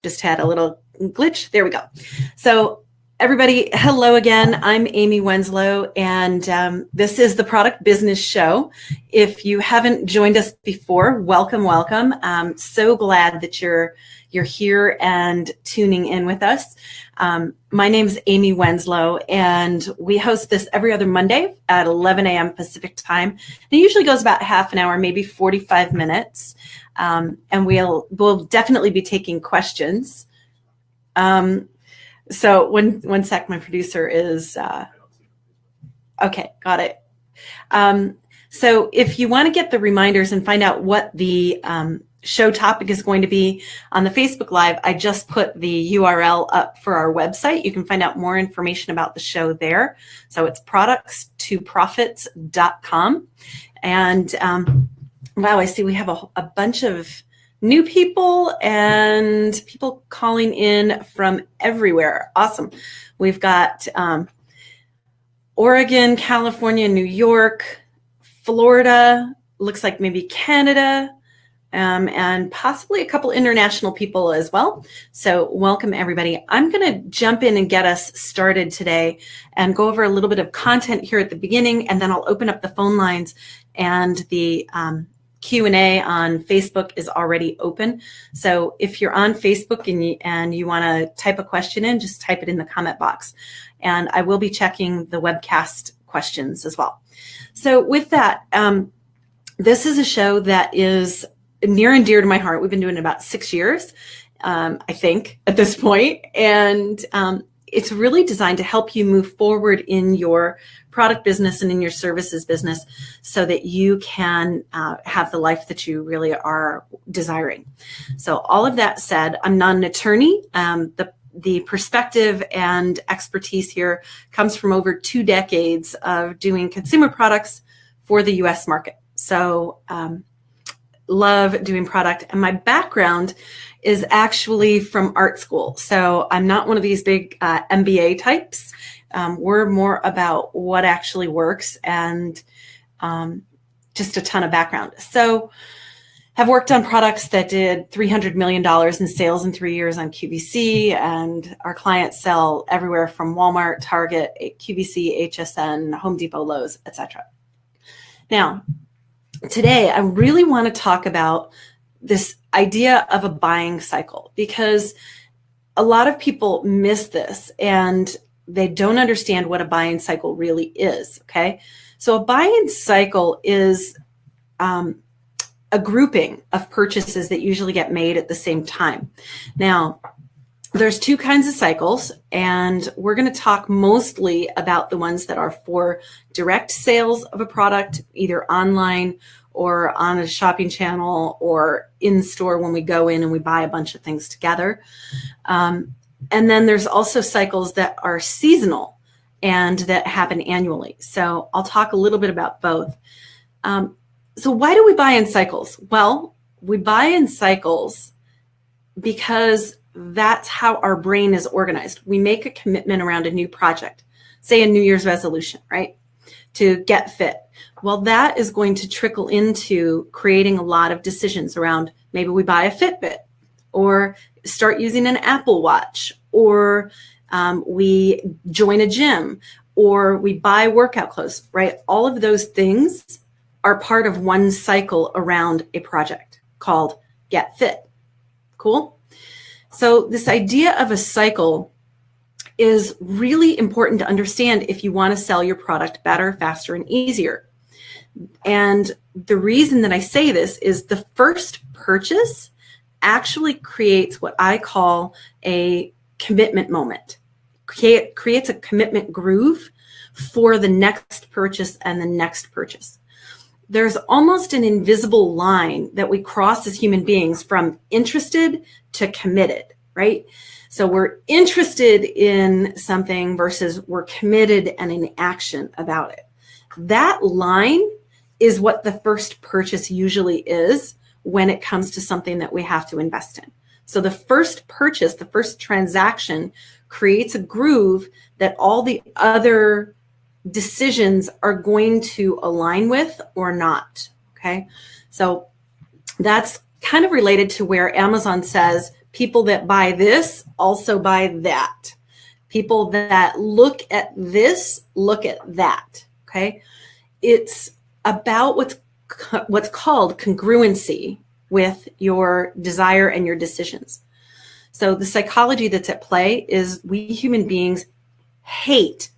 just had a little glitch. There we go. So everybody, hello again. I'm Amy Wenslow, and this is the Product Business Show. If you haven't joined us before, welcome, welcome. I'm so glad that you're here and tuning in with us. My name is Amy Wenslow, and we host this every other Monday at 11 a.m. Pacific time. It usually goes about half an hour, maybe 45 minutes, and we'll definitely be taking questions. So one sec, my producer is, okay, got it. So if you want to get the reminders and find out what the show topic is going to be on the Facebook Live, I just put the URL up for our website. You can find out more information about the show there. So it's products2profits.com. And wow, I see we have a bunch of new people and people calling in from everywhere. Awesome. We've got Oregon, California, New York, Florida, looks like maybe Canada, and possibly a couple international people as well. So welcome everybody. I'm going to jump in and get us started today and go over a little bit of content here at the beginning, and then I'll open up the phone lines, and the Q&A on Facebook is already open. So if you're on Facebook and you want to type a question in, just type it in the comment box. And I will be checking the webcast questions as well. So with that, this is a show that is near and dear to my heart. We've been doing it about 6 years, I think, at this point. And it's really designed to help you move forward in your product business and in your services business so that you can have the life that you really are desiring. So all of that said, I'm not an attorney. The perspective and expertise here comes from over 2 decades of doing consumer products for the US market. So love doing product. And my background is actually from art school. So I'm not one of these big MBA types. We're more about what actually works, and just a ton of background. So I've worked on products that did $300 million in sales in 3 years on QVC, and our clients sell everywhere from Walmart, Target, QVC, HSN, Home Depot, Lowe's, etc. Now, today I really want to talk about this idea of a buying cycle, because a lot of people miss this and they don't understand what a buying cycle really is. Okay. So a buying cycle is a grouping of purchases that usually get made at the same time. Now, there's 2 kinds of cycles, and we're going to talk mostly about the ones that are for direct sales of a product, either online or on a shopping channel or in store when we go in and we buy a bunch of things together. And then there's also cycles that are seasonal and that happen annually. So I'll talk a little bit about both. So why do we buy in cycles? Well, we buy in cycles because that's how our brain is organized. We make a commitment around a new project, say a New Year's resolution, right? To get fit. Well, that is going to trickle into creating a lot of decisions around, maybe we buy a Fitbit or start using an Apple Watch, or we join a gym, or we buy workout clothes, right? All of those things are part of one cycle around a project called Get Fit. Cool? So this idea of a cycle is really important to understand if you want to sell your product better, faster, and easier. And the reason that I say this is the first purchase actually creates what I call a commitment moment. Creates a commitment groove for the next purchase and the next purchase. There's almost an invisible line that we cross as human beings from interested to committed, right? So we're interested in something versus we're committed and in action about it. That line is what the first purchase usually is when it comes to something that we have to invest in. So the first purchase, the first transaction creates a groove that all the other decisions are going to align with or not, okay? So that's kind of related to where Amazon says People that buy this also buy that. People that look at this look at that. Okay, it's about what's called congruency with your desire and your decisions. So the psychology that's at play is we human beings hate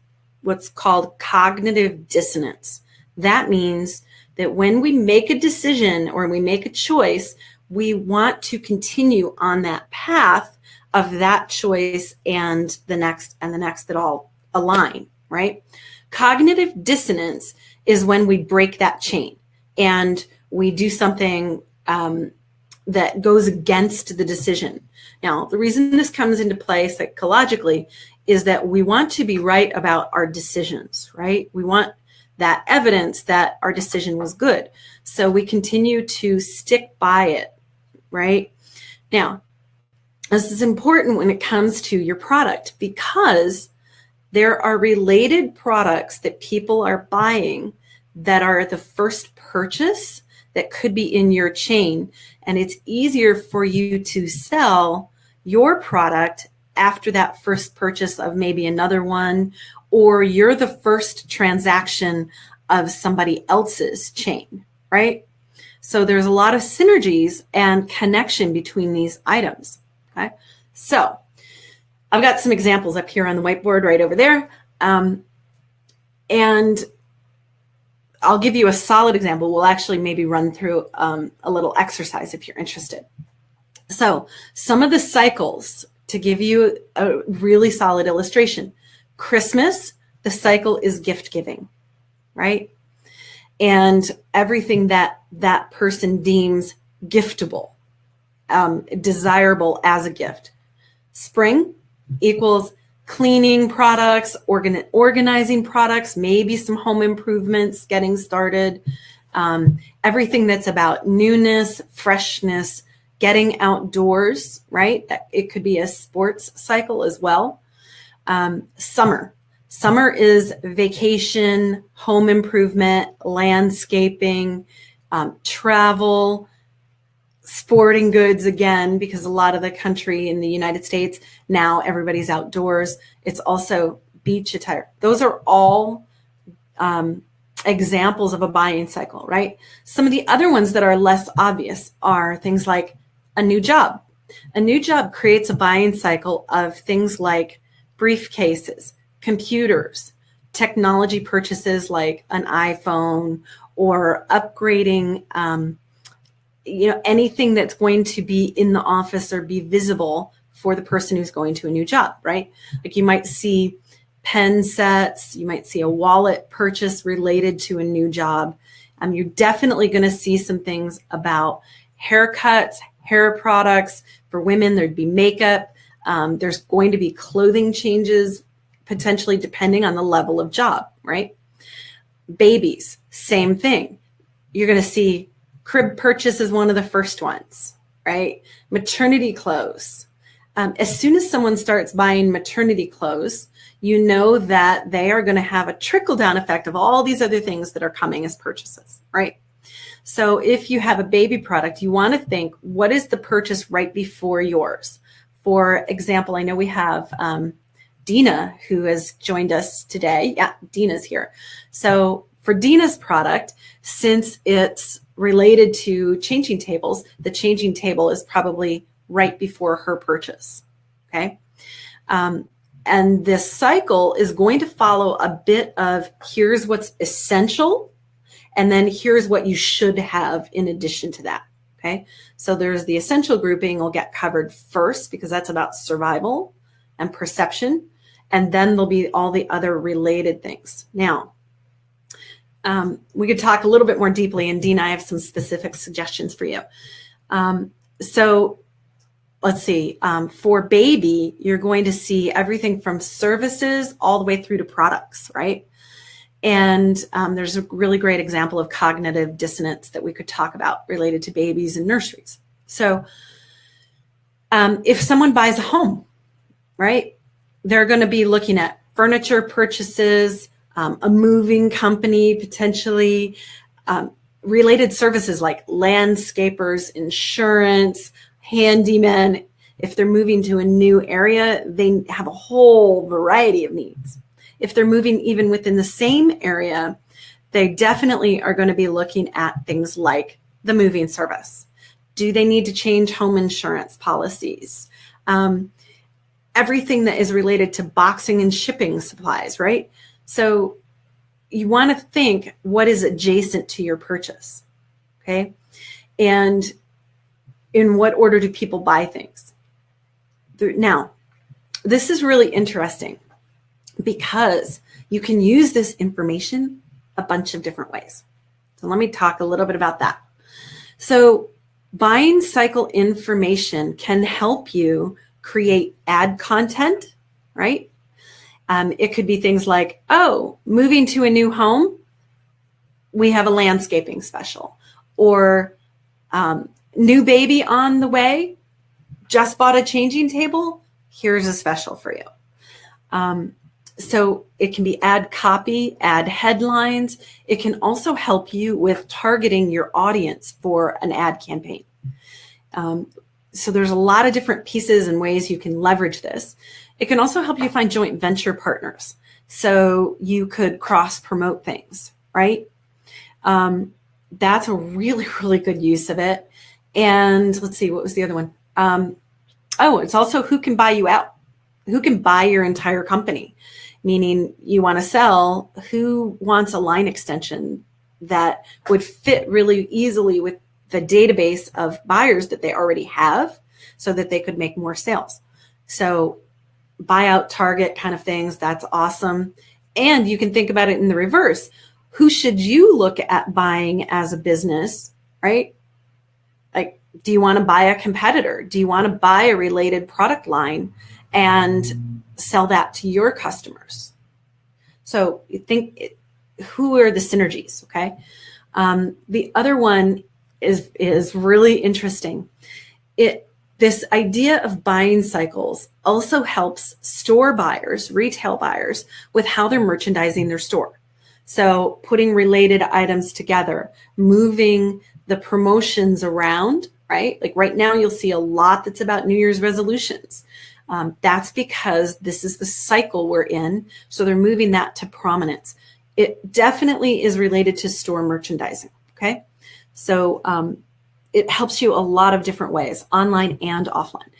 what's called cognitive dissonance. That means that when we make a decision or we make a choice, we want to continue on that path of that choice and the next that all align, right? Cognitive dissonance is when we break that chain and we do something that goes against the decision. Now, the reason this comes into play psychologically is that we want to be right about our decisions, right? We want that evidence that our decision was good. So we continue to stick by it, right? Now, this is important when it comes to your product because there are related products that people are buying that are the first purchase that could be in your chain. And it's easier for you to sell your product after that first purchase of maybe another one, or you're the first transaction of somebody else's chain, right? So there's a lot of synergies and connection between these items, okay? So I've got some examples up here on the whiteboard right over there. And I'll give you a solid example. We'll actually maybe run through a little exercise if you're interested. So some of the cycles, to give you a really solid illustration. Christmas, the cycle is gift giving, right? And everything that that person deems giftable, desirable as a gift. Spring equals cleaning products, organizing products, maybe some home improvements, getting started. Everything that's about newness, freshness, getting outdoors, right? It could be a sports cycle as well. Summer is vacation, home improvement, landscaping, travel, sporting goods again, because a lot of the country in the United States, now everybody's outdoors. It's also beach attire. Those are all examples of a buying cycle, right? Some of the other ones that are less obvious are things like a new job. A new job creates a buying cycle of things like briefcases, computers, technology purchases like an iPhone, or upgrading anything that's going to be in the office or be visible for the person who's going to a new job, right? Like you might see pen sets, you might see a wallet purchase related to a new job. You're definitely going to see some things about haircuts, hair products. For women, there'd be makeup. There's going to be clothing changes, potentially depending on the level of job, right? Babies, same thing. You're going to see crib purchase is one of the first ones, right? Maternity clothes. As soon as someone starts buying maternity clothes, you know that they are going to have a trickle-down effect of all these other things that are coming as purchases, right? So if you have a baby product, you want to think, what is the purchase right before yours? For example, I know we have Dina, who has joined us today. Yeah, Dina's here. So for Dina's product, since it's related to changing tables, the changing table is probably right before her purchase, okay? And this cycle is going to follow a bit of here's what's essential, and then here's what you should have in addition to that, okay? So there's the essential grouping will get covered first because that's about survival and perception, and then there'll be all the other related things. Now, we could talk a little bit more deeply, and Dina, I have some specific suggestions for you. So let's see, for baby, you're going to see everything from services all the way through to products, right? And there's a really great example of cognitive dissonance that we could talk about related to babies and nurseries. So if someone buys a home, right, they're going to be looking at furniture purchases, a moving company, potentially related services like landscapers, insurance, handymen. If they're moving to a new area, they have a whole variety of needs. If they're moving even within the same area, they definitely are going to be looking at things like the moving service. Do they need to change home insurance policies? Everything that is related to boxing and shipping supplies, right? So you want to think what is adjacent to your purchase, okay? And in what order do people buy things? Now, this is really interesting because you can use this information a bunch of different ways. So let me talk a little bit about that. So buying cycle information can help you create ad content, right? It could be things like, oh, moving to a new home, we have a landscaping special, or new baby on the way, just bought a changing table, here's a special for you. So it can be ad copy, ad headlines. It can also help you with targeting your audience for an ad campaign. So there's a lot of different pieces and ways you can leverage this. It can also help you find joint venture partners. So you could cross promote things, right? That's a really, really good use of it. And let's see, what was the other one? It's also who can buy you out, who can buy your entire company, meaning you want to sell, who wants a line extension that would fit really easily with the database of buyers that they already have so that they could make more sales. So buyout target kind of things, that's awesome. And you can think about it in the reverse. Who should you look at buying as a business, right? Like, do you want to buy a competitor? Do you want to buy a related product line and sell that to your customers? So you think, who are the synergies, okay? The other one is really interesting. This idea of buying cycles also helps store buyers, retail buyers, with how they're merchandising their store. So putting related items together, moving the promotions around, right? Like right now, you'll see a lot that's about New Year's resolutions. That's because this is the cycle we're in. So they're moving that to prominence. It definitely is related to store merchandising, okay? So it helps you a lot of different ways, online and offline.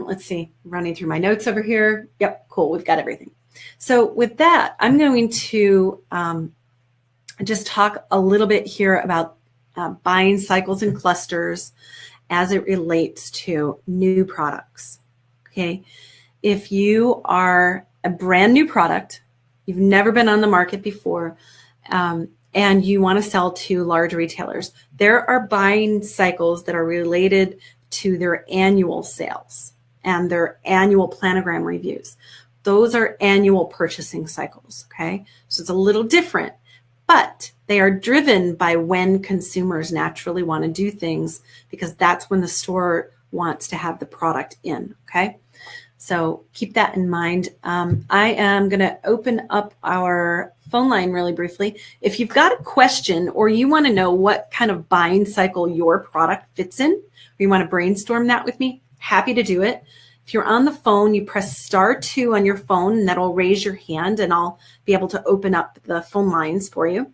Let's see, running through my notes over here. Yep, cool, we've got everything. So with that, I'm going to just talk a little bit here about buying cycles and clusters as it relates to new products, okay? If you are a brand new product, you've never been on the market before, and you want to sell to large retailers, there are buying cycles that are related to their annual sales and their annual planogram reviews. Those are annual purchasing cycles, okay? So it's a little different, but they are driven by when consumers naturally want to do things, because that's when the store wants to have the product in, okay? So keep that in mind. I am going to open up our phone line really briefly. If you've got a question or you want to know what kind of buying cycle your product fits in, or you want to brainstorm that with me, happy to do it. If you're on the phone, you press *2 on your phone, and that'll raise your hand, and I'll be able to open up the phone lines for you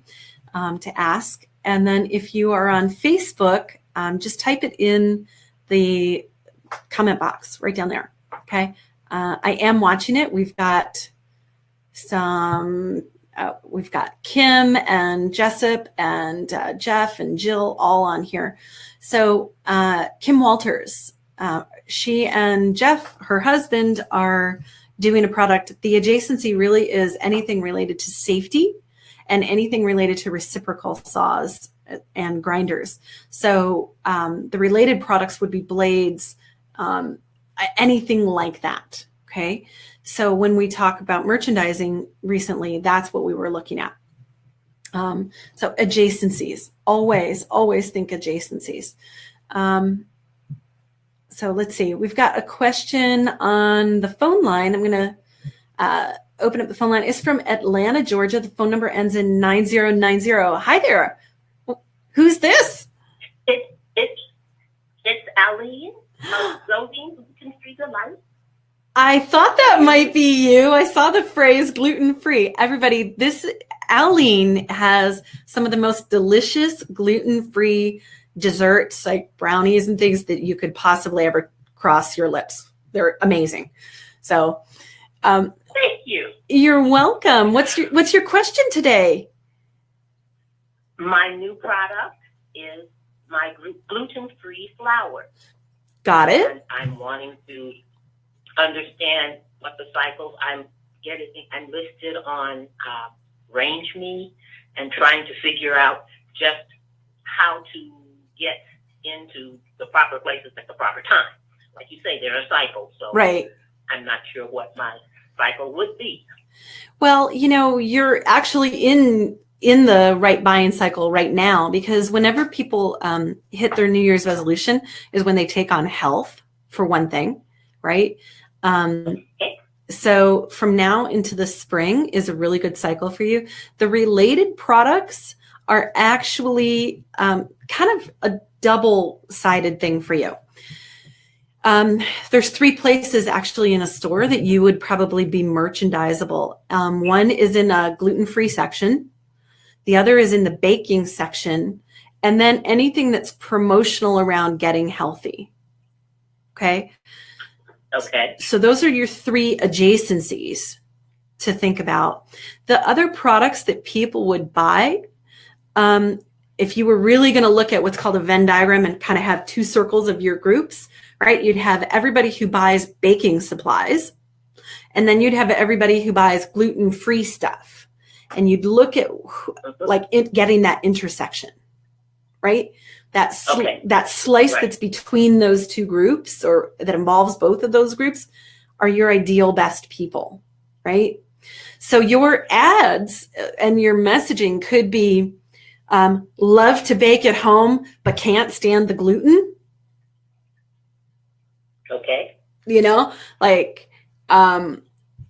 to ask. And then if you are on Facebook, just type it in the comment box right down there. Okay, I am watching it. We've got we've got Kim and Jessup and Jeff and Jill all on here. So Kim Walters, she and Jeff, her husband, are doing a product. The adjacency really is anything related to safety and anything related to reciprocal saws and grinders. So the related products would be blades, anything like that, okay? So when we talk about merchandising recently, that's what we were looking at. So adjacencies, always think adjacencies. So let's see, we've got a question on the phone line. I'm gonna open up the phone line. It's from Atlanta, Georgia. The phone number ends in 9090. Hi there. Who's this? It's Aline. Clothing gluten-free delight. I thought that might be you. I saw the phrase gluten-free. Everybody, Aline has some of the most delicious gluten-free desserts, like brownies and things that you could possibly ever cross your lips. They're amazing. So, thank you. You're welcome. What's your question today? My new product is my gluten-free flour. Got it. And I'm wanting to understand what the cycles I'm listed on Range Me, and trying to figure out just how to get into the proper places at the proper time. Like you say, there are cycles, so right. I'm not sure what my cycle would be. Well, you're actually in the right buying cycle right now, because whenever people hit their New Year's resolution is when they take on health, for one thing, right? So from now into the spring is a really good cycle for you. The related products are actually kind of a double-sided thing for you. There's 3 places actually in a store that you would probably be merchandisable. One is in a gluten-free section. The other is in the baking section. And then anything that's promotional around getting healthy. Okay. Okay. So those are your 3 adjacencies to think about. The other products that people would buy, if you were really going to look at what's called a Venn diagram and kind of have 2 circles of your groups, right? You'd have everybody who buys baking supplies, and then you'd have everybody who buys gluten-free stuff. And you'd look at getting that intersection, right? That slice right. That's between those 2 groups, or that involves both of those groups, are your ideal best people, right? So your ads and your messaging could be, love to bake at home, but can't stand the gluten. Okay.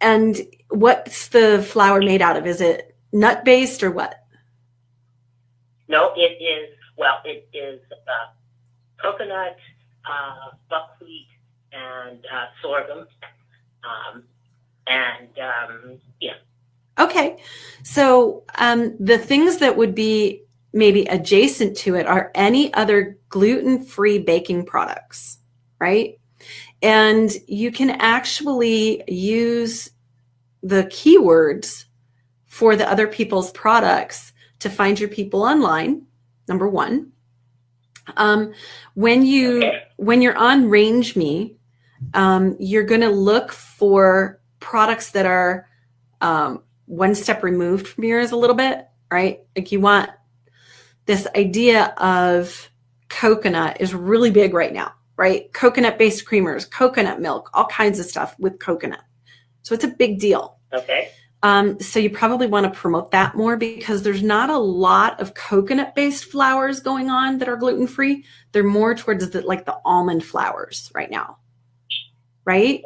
And what's the flour made out of? Is it nut-based or what? No, it is coconut, buckwheat, and sorghum. Yeah. Okay. So the things that would be maybe adjacent to it are any other gluten-free baking products, right? And you can actually use the keywords for the other people's products to find your people online, number 1. When you're on Range Me, you're going to look for products that are one step removed from yours a little bit, right? Like you want this idea of coconut is really big right now, right? Coconut-based creamers, coconut milk, all kinds of stuff with coconut. So it's a big deal. Okay. So you probably want to promote that more, because there's not a lot of coconut-based flours going on that are gluten-free. They're more towards the almond flours right now, right?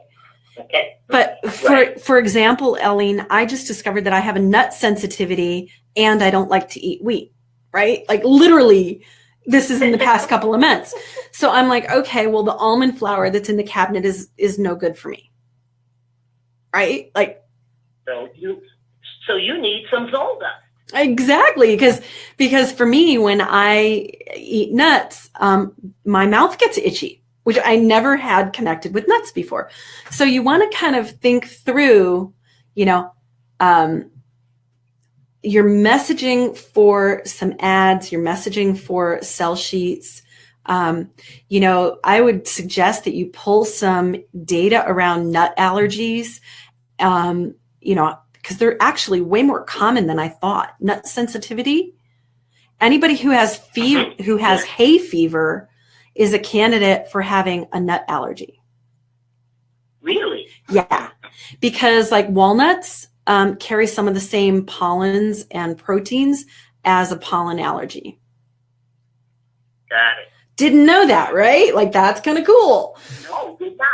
Okay. But for example, Eileen, I just discovered that I have a nut sensitivity and I don't like to eat wheat, right? Like literally, this is in the past couple of months. So I'm like, okay, well, the almond flour that's in the cabinet is no good for me, right? Like. So you need some Zolda. Exactly, because for me, when I eat nuts, my mouth gets itchy, which I never had connected with nuts before. So you want to kind of think through, your messaging for some ads, your messaging for sell sheets. I would suggest that you pull some data around nut allergies. Because they're actually way more common than I thought. Nut sensitivity. Anybody who has hay fever is a candidate for having a nut allergy. Really? Yeah, because like walnuts carry some of the same pollens and proteins as a pollen allergy. Got it. Didn't know that, right? Like that's kind of cool. No, did not.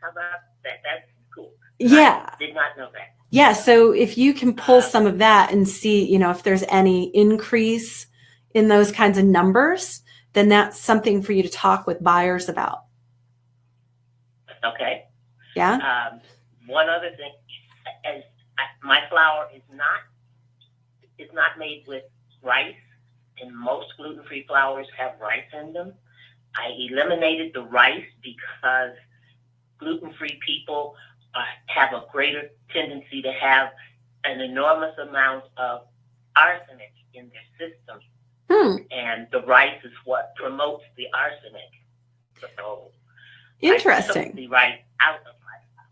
How about that? That's cool. Yeah. I did not know that. Yeah, so if you can pull some of that and see, if there's any increase in those kinds of numbers, then that's something for you to talk with buyers about. Okay. Yeah. One other thing, as my flour is not made with rice, and most gluten-free flours have rice in them. I eliminated the rice because gluten-free people have a greater tendency to have an enormous amount of arsenic in their system, and the rice is what promotes the arsenic. So interesting. I took the rice out of my flour.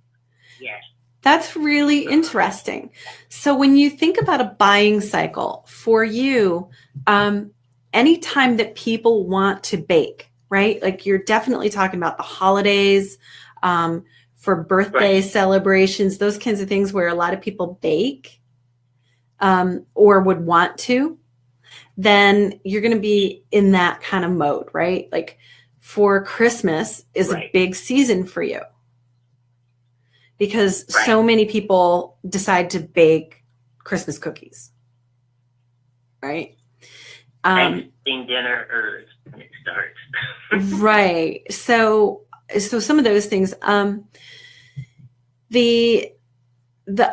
Yes. That's really interesting. So when you think about a buying cycle for you, anytime that people want to bake, right? Like you're definitely talking about the holidays, for birthday celebrations, those kinds of things where a lot of people bake, or would want to, then you're going to be in that kind of mode, right? Like for Christmas is a big season for you, because so many people decide to bake Christmas cookies, right? Thanksgiving dinner or when it starts. Right. So some of those things. The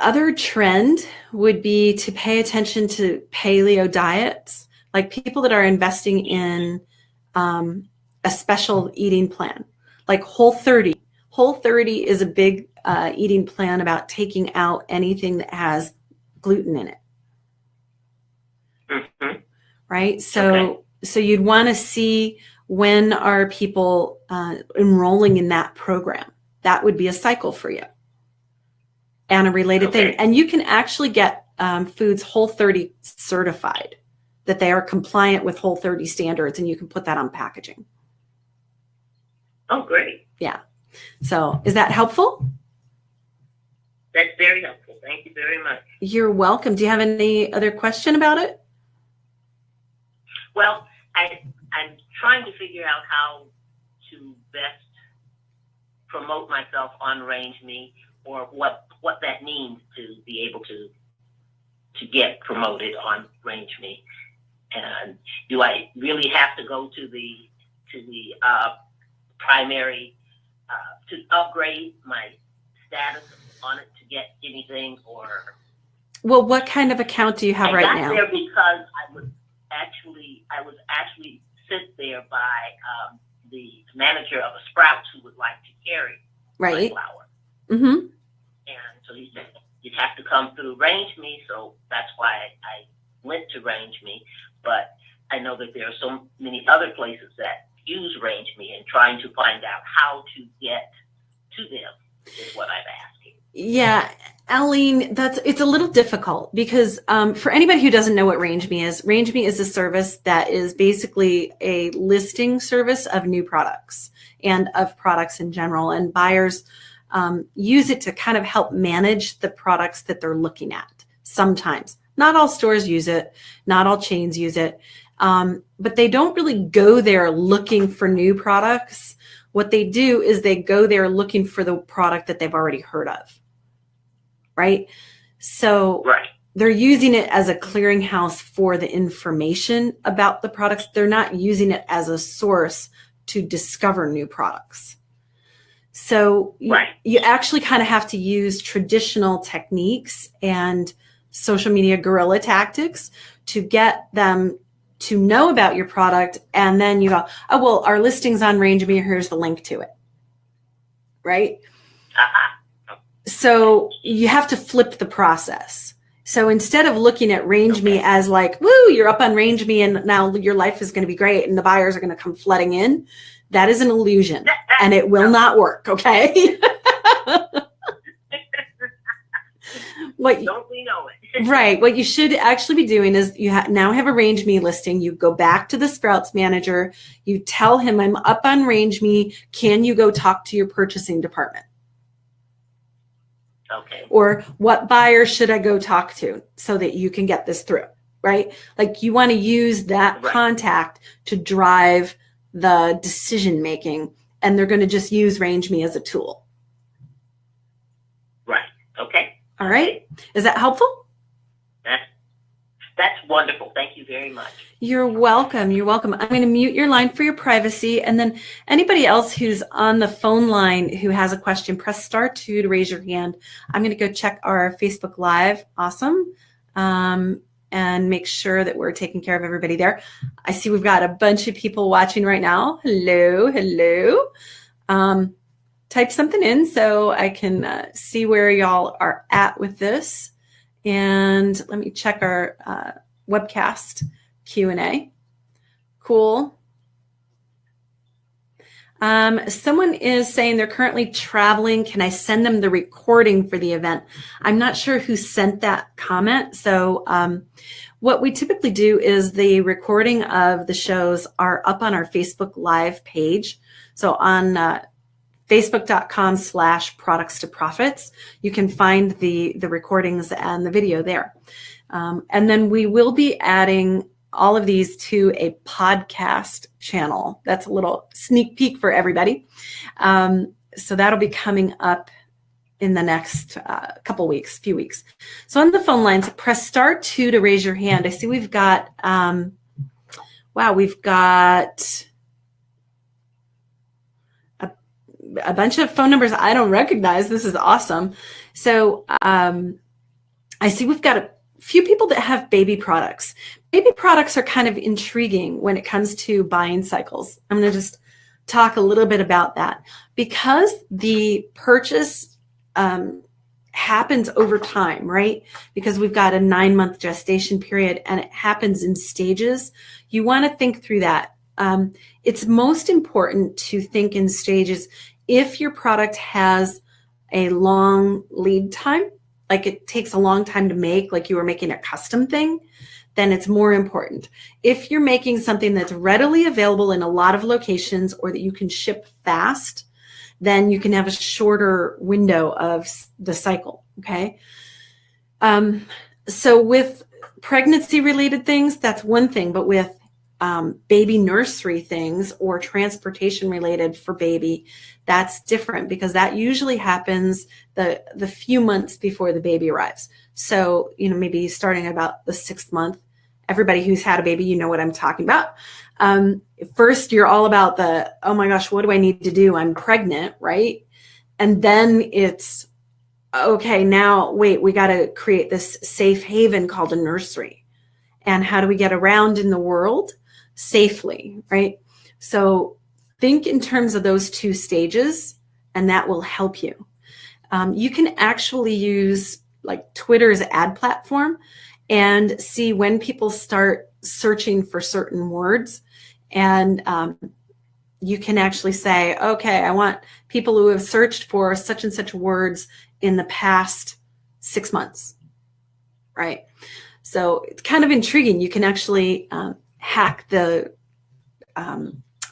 other trend would be to pay attention to paleo diets, like people that are investing in a special eating plan, like Whole30. Whole30 is a big eating plan about taking out anything that has gluten in it. Mm-hmm. Right? So you'd want to see, when are people enrolling in that program? That would be a cycle for you and a related thing. And you can actually get foods Whole30 certified, that they are compliant with Whole30 standards, and you can put that on packaging. Oh, great. Yeah. So is that helpful? That's very helpful. Thank you very much. You're welcome. Do you have any other question about it? Well, I'm trying to figure out how to best promote myself on Range Me, or what that means to be able to get promoted on Range Me. And do I really have to go to the primary to upgrade my status on it to get anything? Or well, what kind of account do you have right now? I got there because I was actually sent there by the manager of a Sprouts who would like to carry my flour. Mm-hmm. And so he said you'd have to come through Range Me, so that's why I went to Range Me. But I know that there are so many other places that use Range Me, and trying to find out how to get to them is what I'm asking. Yeah, Aline, it's a little difficult because for anybody who doesn't know what Range Me is a service that is basically a listing service of new products and of products in general. And buyers use it to kind of help manage the products that they're looking at. Sometimes, not all stores use it, not all chains use it, but they don't really go there looking for new products. What they do is they go there looking for the product that they've already heard of. Right? So they're using it as a clearinghouse for the information about the products. They're not using it as a source to discover new products. So you actually kind of have to use traditional techniques and social media guerrilla tactics to get them to know about your product. And then you go, oh, well, our listing's on Range Me. Here's the link to it. Right? So you have to flip the process. So instead of looking at Range Me as like, woo, you're up on Range Me and now your life is going to be great and the buyers are going to come flooding in, that is an illusion and it will not work. Okay. Don't we know it? Right. What you should actually be doing is you now have a Range Me listing. You go back to the Sprouts manager. You tell him, I'm up on Range Me. Can you go talk to your purchasing department? Okay. Or what buyer should I go talk to so that you can get this through, right? Like you want to use that contact to drive the decision making, and they're going to just use Range Me as a tool. Right. Okay. All right. Is that helpful? That's wonderful. Thank you very much. You're welcome. You're welcome. I'm going to mute your line for your privacy. And then anybody else who's on the phone line who has a question, press *2 to raise your hand. I'm going to go check our Facebook Live. Awesome. And make sure that we're taking care of everybody there. I see we've got a bunch of people watching right now. Hello, hello. Type something in so I can see where y'all are at with this. And let me check our webcast Q&A. Cool. Someone is saying they're currently traveling. Can I send them the recording for the event? I'm not sure who sent that comment. So what we typically do is the recording of the shows are up on our Facebook Live page. So on facebook.com/products to profits, you can find the recordings and the video there. And then we will be adding all of these to a podcast channel. That's a little sneak peek for everybody. So that'll be coming up in the next few weeks. So on the phone lines, press *2 to raise your hand. I see we've got, we've got a bunch of phone numbers I don't recognize. This is awesome. So I see we've got a few people that have baby products. Baby products are kind of intriguing when it comes to buying cycles. I'm going to just talk a little bit about that. Because the purchase happens over time, right? Because we've got a 9-month gestation period and it happens in stages. You want to think through that. It's most important to think in stages. If your product has a long lead time, like it takes a long time to make, like you were making a custom thing, then it's more important. If you're making something that's readily available in a lot of locations or that you can ship fast, then you can have a shorter window of the cycle, okay? So with pregnancy related things, that's one thing, but with baby nursery things or transportation related for baby, that's different because that usually happens the few months before the baby arrives. So, maybe starting about the 6th month. Everybody who's had a baby, you know what I'm talking about. First, you're all about oh my gosh, what do I need to do? I'm pregnant, right? And then it's, okay, now, wait, we got to create this safe haven called a nursery. And how do we get around in the world safely, right? So think in terms of those 2 stages, and that will help you. You can actually use like Twitter's ad platform and see when people start searching for certain words. And you can actually say, okay, I want people who have searched for such and such words in the past 6 months, right? So it's kind of intriguing. You can actually hack the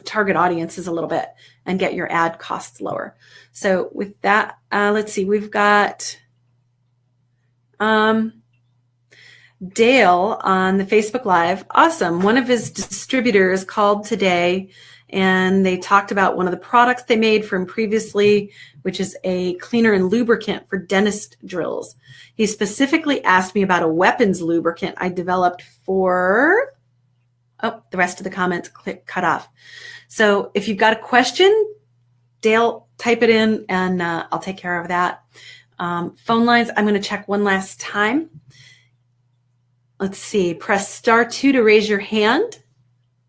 target audiences a little bit and get your ad costs lower. So with that, let's see, we've got Dale on the Facebook Live. Awesome. One of his distributors called today and they talked about one of the products they made from previously, which is a cleaner and lubricant for dentist drills. He specifically asked me about a weapons lubricant I developed for, the rest of the comments cut off. So if you've got a question, Dale, type it in and I'll take care of that. Phone lines, I'm going to check one last time. Let's see, press *2 to raise your hand.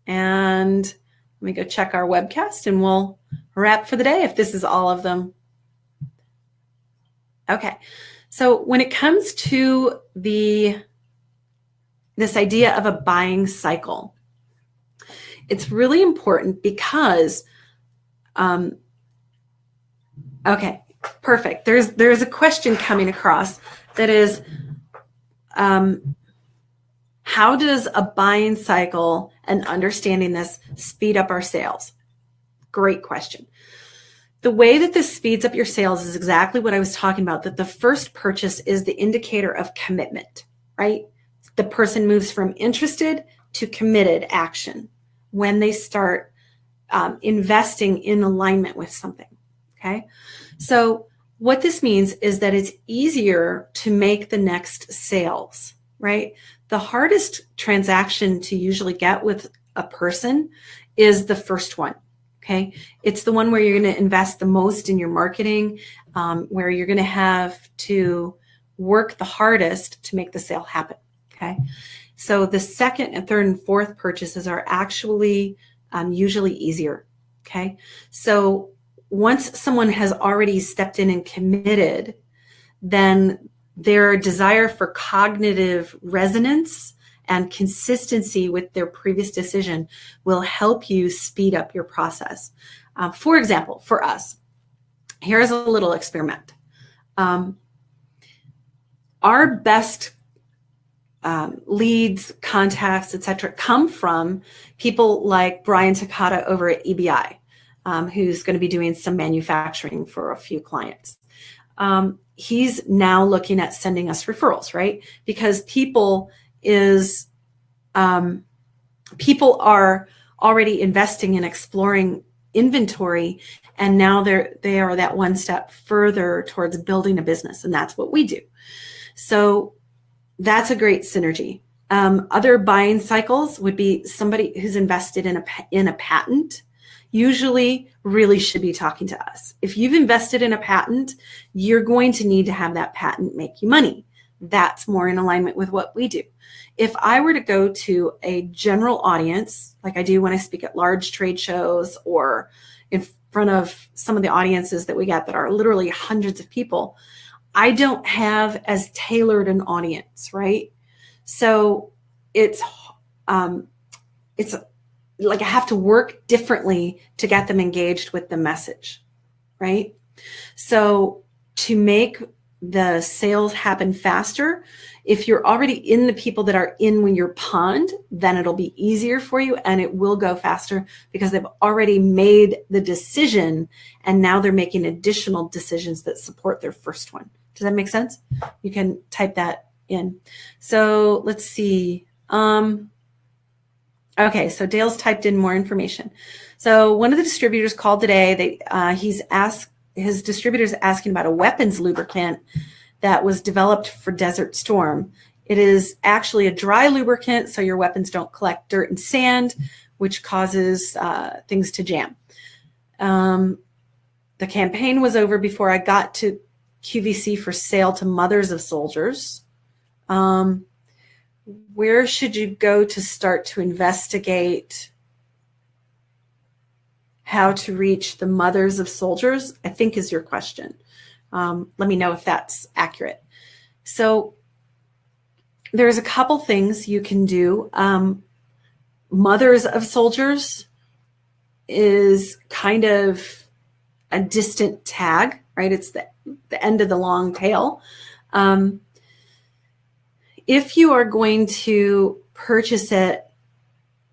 And let me go check our webcast and we'll wrap for the day if this is all of them. Okay, so when it comes to this idea of a buying cycle, it's really important because, okay, perfect. There's a question coming across that is, how does a buying cycle and understanding this speed up our sales? Great question. The way that this speeds up your sales is exactly what I was talking about, that the first purchase is the indicator of commitment, right? The person moves from interested to committed action when they start investing in alignment with something, okay? So what this means is that it's easier to make the next sales, right? The hardest transaction to usually get with a person is the first one. Okay. It's the one where you're going to invest the most in your marketing, where you're going to have to work the hardest to make the sale happen. Okay. So the second and third and fourth purchases are actually usually easier. Okay. So once someone has already stepped in and committed, then their desire for cognitive resonance and consistency with their previous decision will help you speed up your process. For example, for us, here's a little experiment. Our best leads, contacts, etc., come from people like Brian Takata over at EBI, who's going to be doing some manufacturing for a few clients. He's now looking at sending us referrals, right? Because people are already investing and exploring inventory, and now they are that one step further towards building a business, and that's what we do. So that's a great synergy. Other buying cycles would be somebody who's invested in a patent. Usually really should be talking to us. If you've invested in a patent, you're going to need to have that patent make you money. That's more in alignment with what we do. If I were to go to a general audience, like I do when I speak at large trade shows or in front of some of the audiences that we get that are literally hundreds of people, I don't have as tailored an audience, right? So it's like I have to work differently to get them engaged with the message, right? So to make the sales happen faster, if you're already in the people that are in when you're pond, then it'll be easier for you and it will go faster because they've already made the decision and now they're making additional decisions that support their first one. Does that make sense? You can type that in. So let's see. Okay, so Dale's typed in more information. So one of the distributors called today. His distributor's asking about a weapons lubricant that was developed for Desert Storm. It is actually a dry lubricant, so your weapons don't collect dirt and sand, which causes things to jam. The campaign was over before I got to QVC for sale to mothers of soldiers. Where should you go to start to investigate how to reach the mothers of soldiers, I think is your question. Let me know if that's accurate. So there's a couple things you can do. Mothers of soldiers is kind of a distant tag, right? It's the end of the long tail. If you are going to purchase it,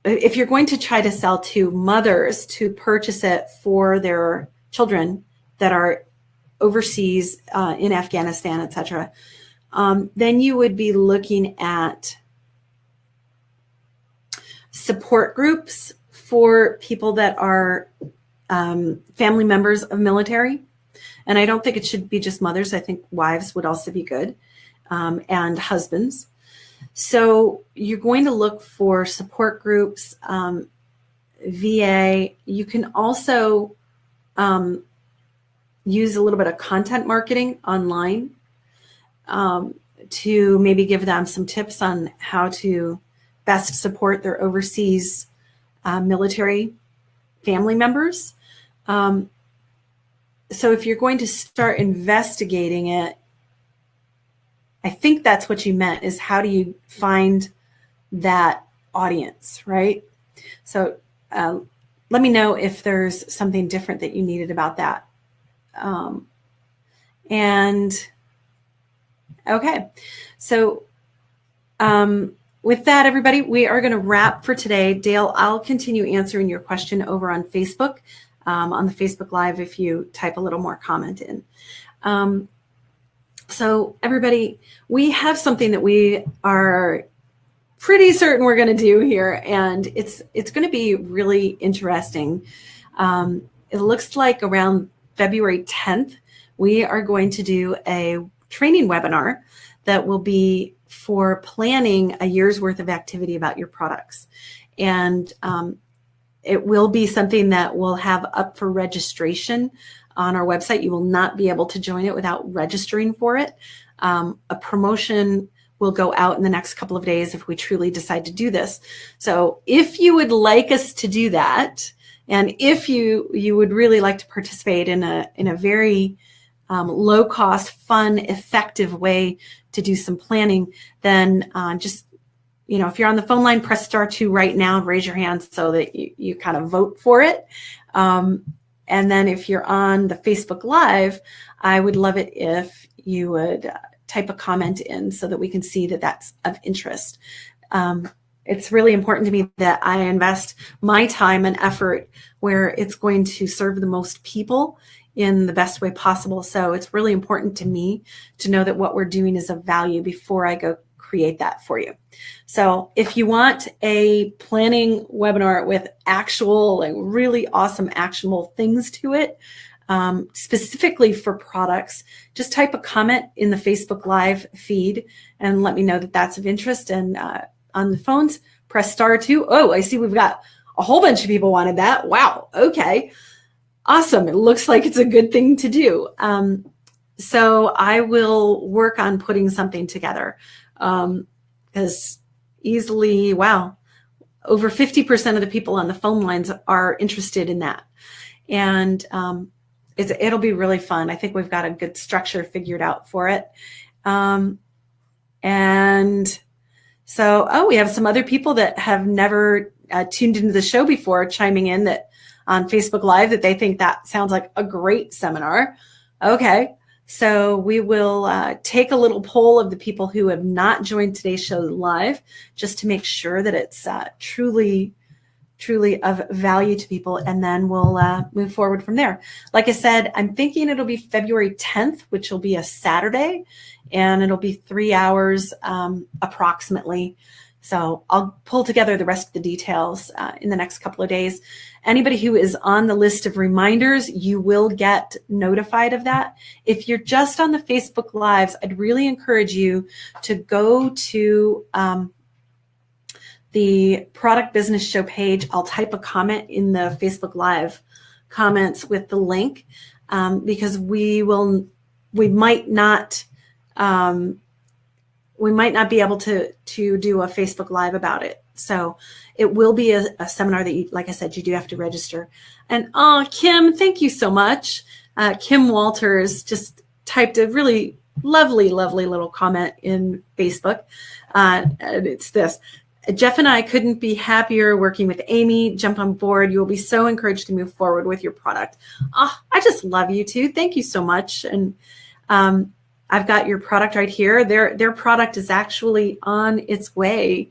if you're going to try to sell to mothers to purchase it for their children that are overseas in Afghanistan, etc., then you would be looking at support groups for people that are family members of military. And I don't think it should be just mothers. I think wives would also be good, and husbands. So you're going to look for support groups, VA. You can also use a little bit of content marketing online to maybe give them some tips on how to best support their overseas military family members. So if you're going to start investigating it, I think that's what you meant, is how do you find that audience, right? So let me know if there's something different that you needed about that. And okay, so with that, everybody, we are going to wrap for today. Dale, I'll continue answering your question over on Facebook, on the Facebook Live if you type a little more comment in. So everybody, we have something that we are pretty certain we're going to do here, and it's going to be really interesting. It looks like around February 10th, we are going to do a training webinar that will be for planning a year's worth of activity about your products. And it will be something that we'll have up for registration on our website. You will not be able to join it without registering for it. A promotion will go out in the next couple of days if we truly decide to do this. So if you would like us to do that, and if you would really like to participate in a very low cost, fun, effective way to do some planning, then just, if you're on the phone line, press *2 right now, raise your hand so that you kind of vote for it. And then if you're on the Facebook Live, I would love it if you would type a comment in so that we can see that that's of interest. It's really important to me that I invest my time and effort where it's going to serve the most people in the best way possible. So it's really important to me to know that what we're doing is of value before I go create that for you. So if you want a planning webinar with actual, like really awesome actionable things to it, specifically for products, just type a comment in the Facebook Live feed and let me know that that's of interest. And on the phones, press *2. Oh, I see we've got a whole bunch of people wanted that. Wow. Okay. Awesome. It looks like it's a good thing to do. So I will work on putting something together. Because easily, wow, over 50% of the people on the phone lines are interested in that. And it'll be really fun. I think we've got a good structure figured out for it. And so, we have some other people that have never tuned into the show before chiming in that on Facebook Live that they think that sounds like a great seminar. Okay. So we will take a little poll of the people who have not joined today's show live just to make sure that it's truly of value to people. And then we'll move forward from there. Like I said, I'm thinking it'll be February 10th, which will be a Saturday, and it'll be 3 hours approximately. So I'll pull together the rest of the details in the next couple of days. Anybody who is on the list of reminders, you will get notified of that. If you're just on the Facebook Lives, I'd really encourage you to go to the Product Business Show page. I'll type a comment in the Facebook Live comments with the link because we might not be able to do a Facebook Live about it. So it will be a seminar that you, like I said, you do have to register. And Kim, thank you so much. Kim Walters just typed a really lovely little comment in Facebook. And it's this: Jeff and I couldn't be happier working with Amy. Jump on board. You will be so encouraged to move forward with your product. I just love you too. Thank you so much. And I've got your product right here. Their product is actually on its way.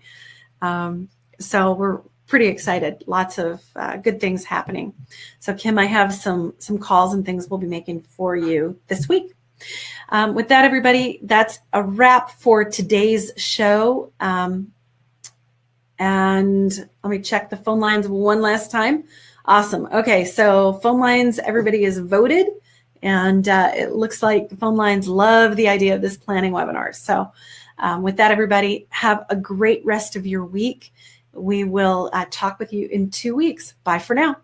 So we're pretty excited. Lots of good things happening. So Kim, I have some calls and things we'll be making for you this week. With that, everybody, that's a wrap for today's show. And let me check the phone lines one last time. Awesome. Okay, so phone lines, everybody is voted. And it looks like the phone lines love the idea of this planning webinar. So with that, everybody, have a great rest of your week. We will talk with you in 2 weeks. Bye for now.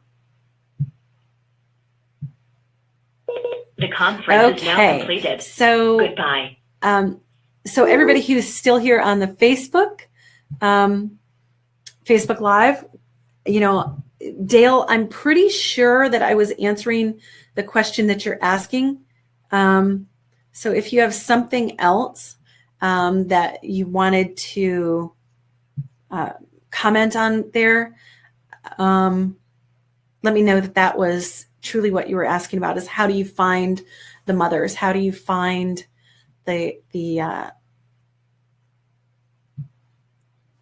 The conference is now completed. So goodbye. So everybody who's still here on the Facebook Live, Dale, I'm pretty sure that I was answering the question that you're asking. So if you have something else that you wanted to comment on there, let me know that was truly what you were asking about, is how do you find the mothers? How do you find the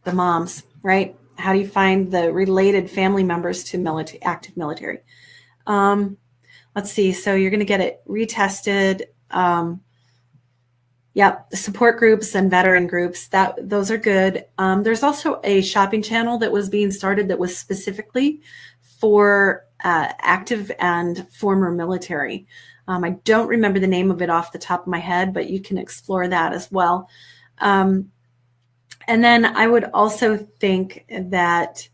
moms, right? How do you find the related family members to active military? Let's see. So you're going to get it retested. Yep, support groups and veteran groups. Those are good. There's also a shopping channel that was being started that was specifically for active and former military. I don't remember the name of it off the top of my head, but you can explore that as well. And then I would also think that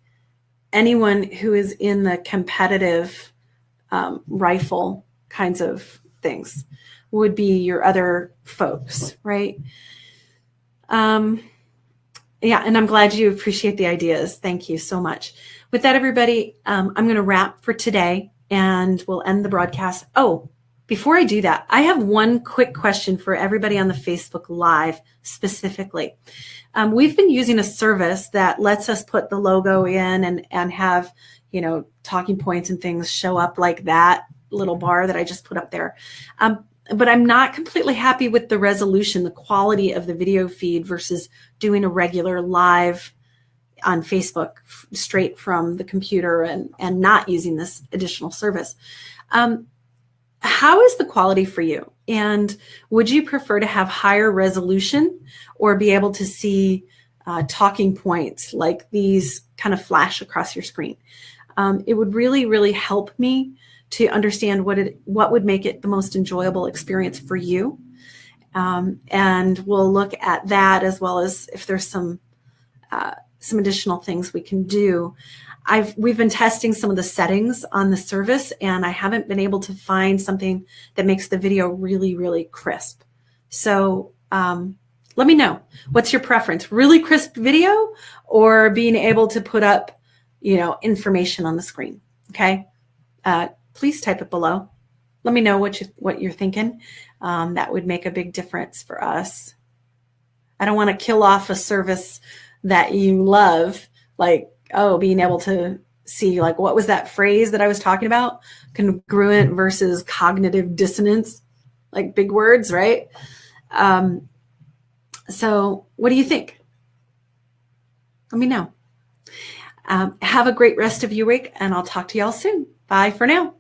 anyone who is in the competitive rifle kinds of things would be your other folks, right? Yeah, and I'm glad you appreciate the ideas. Thank you so much. With that, everybody, I'm going to wrap for today and we'll end the broadcast. Oh, before I do that, I have one quick question for everybody on the Facebook Live specifically. We've been using a service that lets us put the logo in and have, talking points and things show up like that little bar that I just put up there. But I'm not completely happy with the resolution, the quality of the video feed versus doing a regular live on Facebook straight from the computer and not using this additional service. How is the quality for you? And would you prefer to have higher resolution or be able to see talking points like these kind of flash across your screen? It would really, really help me to understand what would make it the most enjoyable experience for you. And we'll look at that as well as if there's some additional things we can do. We've been testing some of the settings on the service, and I haven't been able to find something that makes the video really, really crisp. So let me know. What's your preference? Really crisp video or being able to put up, information on the screen? Okay. Please type it below. Let me know what you're thinking. That would make a big difference for us. I don't want to kill off a service that you love, like, being able to see, like, what was that phrase that I was talking about? Congruent versus cognitive dissonance, like big words, right? So what do you think? Let me know. Have a great rest of your week, and I'll talk to y'all soon. Bye for now.